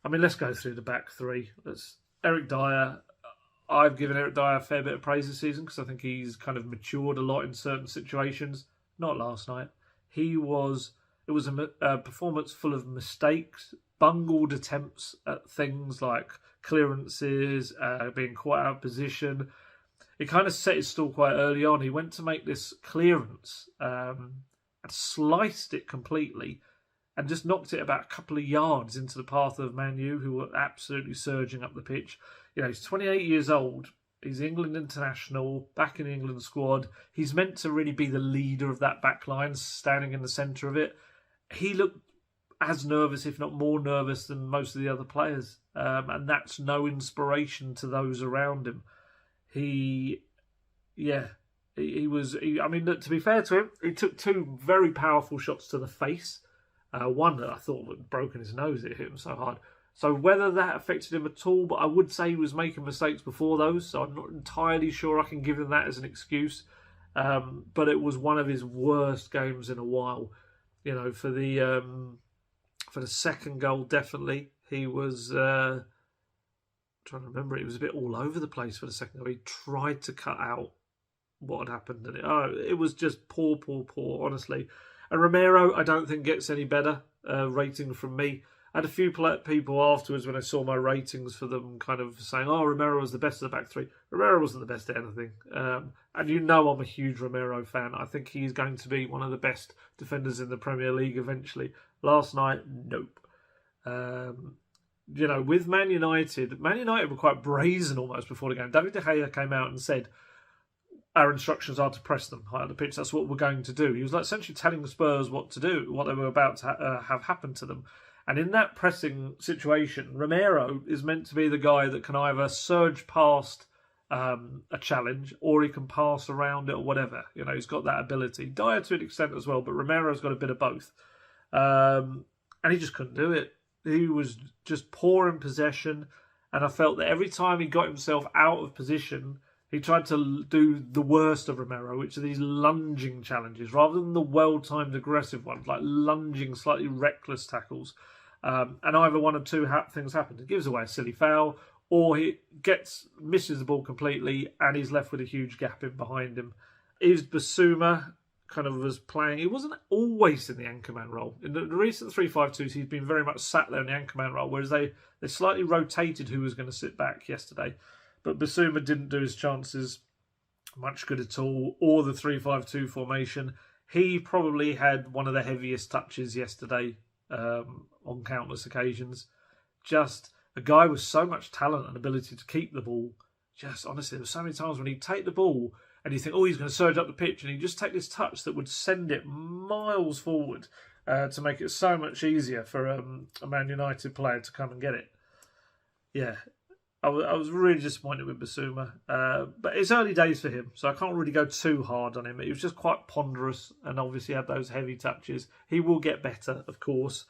I mean, let's go through the back three. Eric Dyer. I've given Eric Dyer a fair bit of praise this season because I think he's kind of matured a lot in certain situations. Not last night. It was a performance full of mistakes, bungled attempts at things like clearances, being quite out of position. He kind of set his stall quite early on. He went to make this clearance and sliced it completely and just knocked it about a couple of yards into the path of Man U, who were absolutely surging up the pitch. You know, he's 28 years old. He's England international, back in the England squad. He's meant to really be the leader of that back line, standing in the centre of it. He looked as nervous, if not more nervous, than most of the other players. And that's no inspiration to those around him. He was... I mean, to be fair to him, he took two very powerful shots to the face. One that I thought had broken his nose, it hit him so hard. So whether that affected him at all, but I would say he was making mistakes before those, so I'm not entirely sure I can give him that as an excuse. But it was one of his worst games in a while. You know, for the second goal, definitely he was trying to remember. It was a bit all over the place for the second goal. He tried to cut out what had happened, and it was just poor, honestly. And Romero, I don't think gets any better rating from me. I had a few people afterwards when I saw my ratings for them kind of saying, oh, Romero was the best of the back three. Romero wasn't the best at anything. And you know I'm a huge Romero fan. I think he's going to be one of the best defenders in the Premier League eventually. Last night, nope. You know, with Man United were quite brazen almost before the game. David De Gea came out and said, our instructions are to press them high on the pitch. That's what we're going to do. He was like essentially telling the Spurs what to do, what they were about to have happen to them. And in that pressing situation, Romero is meant to be the guy that can either surge past a challenge or he can pass around it or whatever. You know, he's got that ability. Dyer to an extent as well, but Romero's got a bit of both. And he just couldn't do it. He was just poor in possession. And I felt that every time he got himself out of position, he tried to do the worst of Romero, which are these lunging challenges, rather than the well-timed aggressive ones, like lunging, slightly reckless tackles. And either one of two things happen. He gives away a silly foul, or he misses the ball completely, and he's left with a huge gap in behind him. Is Basuma kind of was playing... He wasn't always in the anchorman role. In the recent 3-5-2s, he's been very much sat there in the anchorman role, whereas they slightly rotated who was going to sit back yesterday. But Basuma didn't do his chances much good at all, or the 3-5-2 formation. He probably had one of the heaviest touches yesterday on countless occasions. Just a guy with so much talent and ability to keep the ball. Just honestly, there were so many times when he'd take the ball and you think, oh, he's going to surge up the pitch, and he'd just take this touch that would send it miles forward to make it so much easier for a Man United player to come and get it. Yeah, I was really disappointed with Basuma. But it's early days for him, so I can't really go too hard on him. He was just quite ponderous and obviously had those heavy touches. He will get better, of course.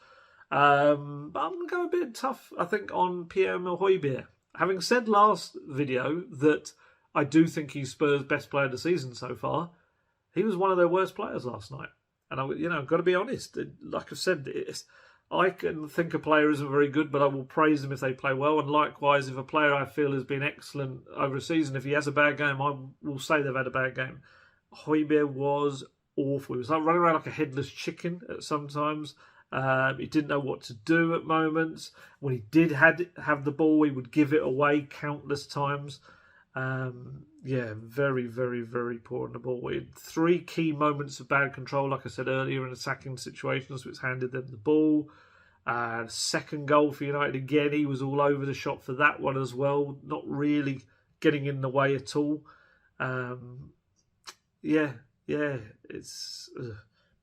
But I'm going to go a bit tough, I think, on Pierre-Emile Højbjerg. Having said last video that I do think he's Spurs' best player of the season so far, he was one of their worst players last night. And I've got to be honest. Like I've said, I can think a player isn't very good, but I will praise them if they play well. And likewise, if a player I feel has been excellent over a season, if he has a bad game, I will say they've had a bad game. Højbjerg was awful. He was like running around like a headless chicken at sometimes. He didn't know what to do at moments. When he did have the ball, he would give it away countless times. Very, very, very poor on the ball. We had 3 key moments of bad control, like I said earlier, in attacking situations, which handed them the ball. Second goal for United again, he was all over the shop for that one as well, not really getting in the way at all. It's...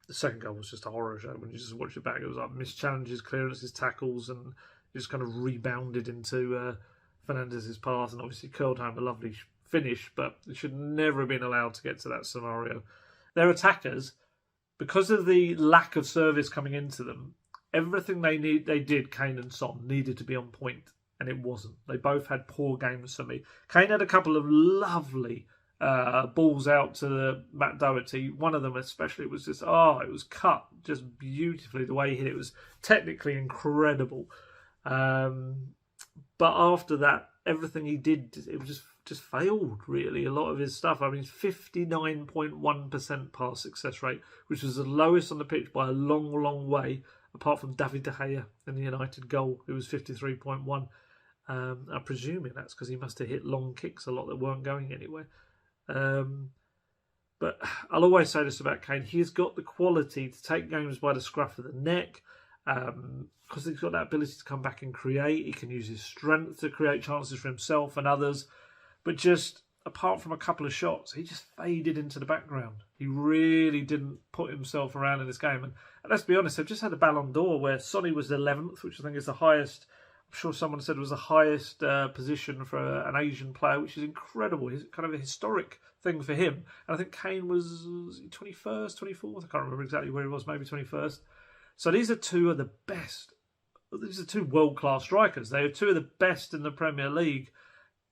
The second goal was just a horror show when you just watch it back. It was like missed challenges, clearances, tackles, and just kind of rebounded into Fernandez's path, and obviously curled home a lovely finish, but it should never have been allowed to get to that scenario. Their attackers, because of the lack of service coming into them, everything they did, Kane and Son, needed to be on point, and it wasn't. They both had poor games for me. Kane had a couple of lovely balls out to Matt Doherty. One of them especially was just, it was cut just beautifully. The way he hit it was technically incredible. But after that, everything he did, it was just failed, really. A lot of his stuff. I mean, 59.1% pass success rate, which was the lowest on the pitch by a long, long way, apart from David De Gea in the United goal, who was 53.1. I'm presuming that's because he must have hit long kicks a lot that weren't going anywhere. But I'll always say this about Kane. He's got the quality to take games by the scruff of the neck, because he's got that ability to come back and create. He can use his strength to create chances for himself and others. But just apart from a couple of shots, he just faded into the background. He really didn't put himself around in this game. And let's be honest, they've just had a Ballon d'Or where Sonny was 11th, which I think is the highest. I'm sure someone said it was the highest position for an Asian player, which is incredible. It's kind of a historic thing for him. And I think Kane was 21st, 24th. I can't remember exactly where he was, maybe 21st. So these are two of the best. These are two world-class strikers. They are two of the best in the Premier League.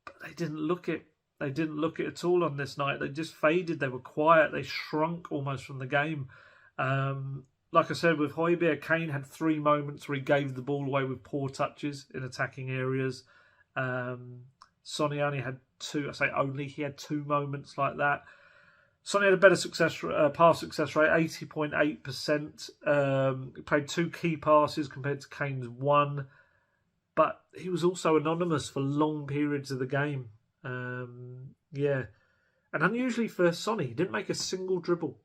But they didn't look it. They didn't look it at all on this night. They just faded. They were quiet. They shrunk almost from the game. Like I said, with Højbjerg, Kane had 3 moments where he gave the ball away with poor touches in attacking areas. Sonny only had 2. I say only. He had 2 moments like that. Sonny had a better pass success rate, 80.8%. He played 2 key passes compared to Kane's 1. But he was also anonymous for long periods of the game. And unusually for Sonny, he didn't make a single dribble.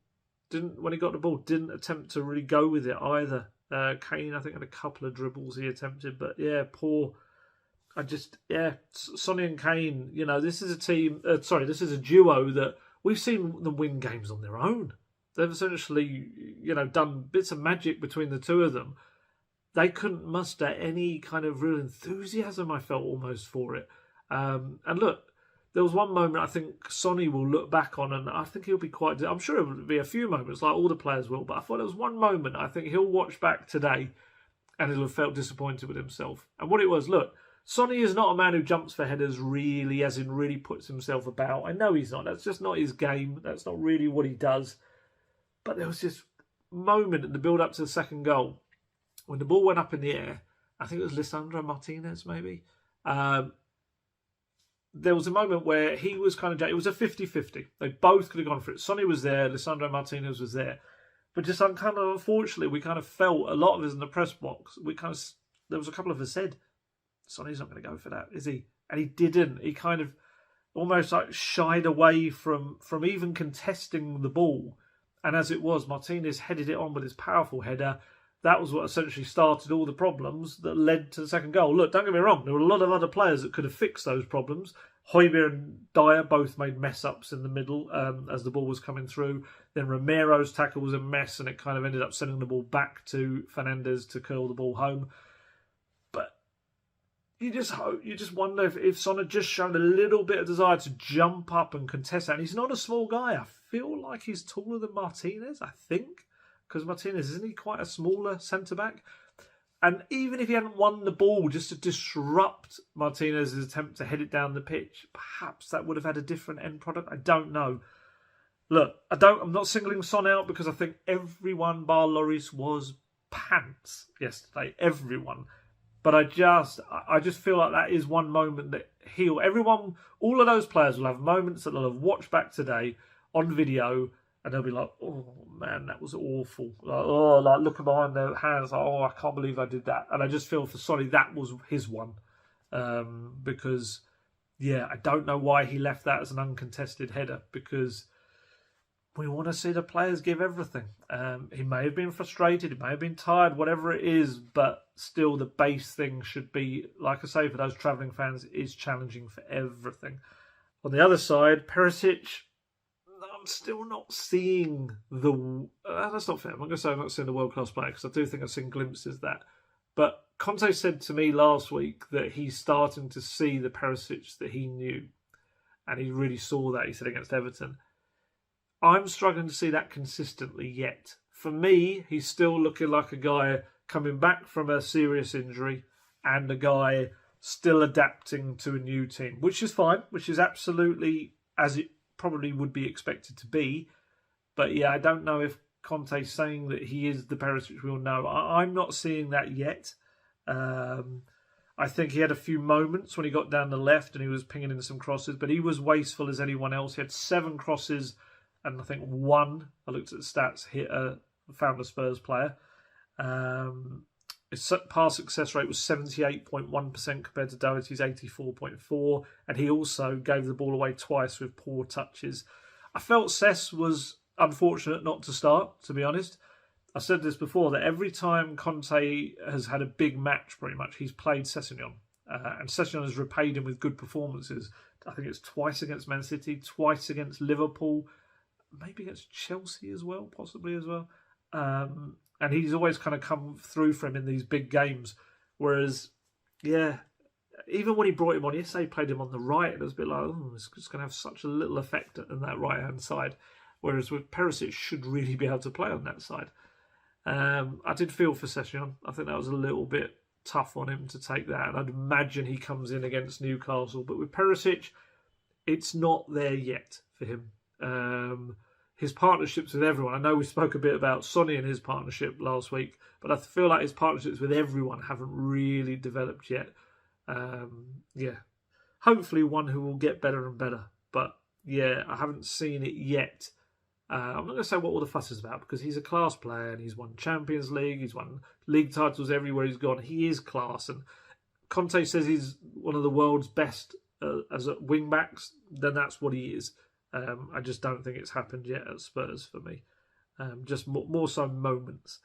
When he got the ball, didn't attempt to really go with it either. Kane, I think, had a couple of dribbles he attempted, but poor. Sonny and Kane, this is a team. This is a duo that we've seen them win games on their own. They've essentially, done bits of magic between the two of them. They couldn't muster any kind of real enthusiasm, I felt, almost for it. And look, there was one moment I think Sonny will look back on, and I think he'll be quite. I'm sure it will be a few moments, like all the players will. But I thought there was one moment I think he'll watch back today, and he'll have felt disappointed with himself. And what it was, look, Sonny is not a man who jumps for headers really, as in really puts himself about. I know he's not. That's just not his game. That's not really what he does. But there was this moment in the build-up to the second goal when the ball went up in the air. I think it was Lisandro Martinez, maybe. There was a moment where he was kind of... It was a 50-50. They both could have gone for it. Sonny was there. Lisandro Martinez was there. But just kind of, unfortunately, we kind of felt, a lot of us in the press box, there was a couple of us said, Sonny's not going to go for that, is he? And he didn't. He kind of almost like shied away from even contesting the ball. And as it was, Martinez headed it on with his powerful header. That was what essentially started all the problems that led to the second goal. Look, don't get me wrong, there were a lot of other players that could have fixed those problems. Højbjerg and Dyer both made mess-ups in the middle as the ball was coming through. Then Romero's tackle was a mess, and it kind of ended up sending the ball back to Fernandes to curl the ball home. But you just wonder if Son had just shown a little bit of desire to jump up and contest that. And he's not a small guy. I feel like he's taller than Martinez, I think. Because Martinez, isn't he quite a smaller centre-back? And even if he hadn't won the ball just to disrupt Martinez's attempt to head it down the pitch, perhaps that would have had a different end product. I don't know. Look, I'm not singling Son out because I think everyone bar Lloris was pants yesterday. Everyone. But I just feel like that is one moment that all of those players will have moments that they'll have watched back today on video, and they'll be like, oh man, that was awful. Like looking behind their hands, like, oh, I can't believe I did that. And I just feel for Sonny, that was his one. Because, I don't know why he left that as an uncontested header, because we want to see the players give everything. He may have been frustrated, he may have been tired, whatever it is, but still the base thing should be, like I say, for those travelling fans, is challenging for everything. On the other side, Perisich, I'm still not seeing that's not fair. I'm not going to say I'm not seeing the world-class player, because I do think I've seen glimpses of that. But Conte said to me last week that he's starting to see the Perisich that he knew. And he really saw that, he said, against Everton. I'm struggling to see that consistently yet. For me, he's still looking like a guy coming back from a serious injury and a guy still adapting to a new team, which is fine, which is absolutely as it probably would be expected to be. But I don't know if Conte's saying that he is the Perisich we all know. I'm not seeing that yet. I think he had a few moments when he got down the left and he was pinging in some crosses, but he was wasteful as anyone else. He had 7 crosses and I think 1, I looked at the stats, found a Spurs player. His pass success rate was 78.1% compared to Doherty's 84.4%, and he also gave the ball away twice with poor touches. I felt Cess was unfortunate not to start, to be honest. I said this before, that every time Conte has had a big match, pretty much, he's played Sessegnon. And Sessegnon has repaid him with good performances. I think it's twice against Man City, twice against Liverpool, maybe against Chelsea as well, possibly as well. And he's always kind of come through for him in these big games. Whereas, yeah, even when he brought him on yesterday, he played him on the right. It was a bit like, it's just going to have such a little effect on that right-hand side. Whereas with Perisich, should really be able to play on that side. I did feel for Sessegnon. I think that was a little bit tough on him to take that. And I'd imagine he comes in against Newcastle. But with Perisich, it's not there yet for him. His partnerships with everyone. I know we spoke a bit about Sonny and his partnership last week, but I feel like his partnerships with everyone haven't really developed yet. Hopefully one who will get better and better. But yeah, I haven't seen it yet. I'm not going to say what all the fuss is about because he's a class player and he's won Champions League, he's won league titles everywhere he's gone. He is class, and Conte says he's one of the world's best as a wing backs. Then that's what he is. I just don't think it's happened yet at Spurs for me. Just more so moments.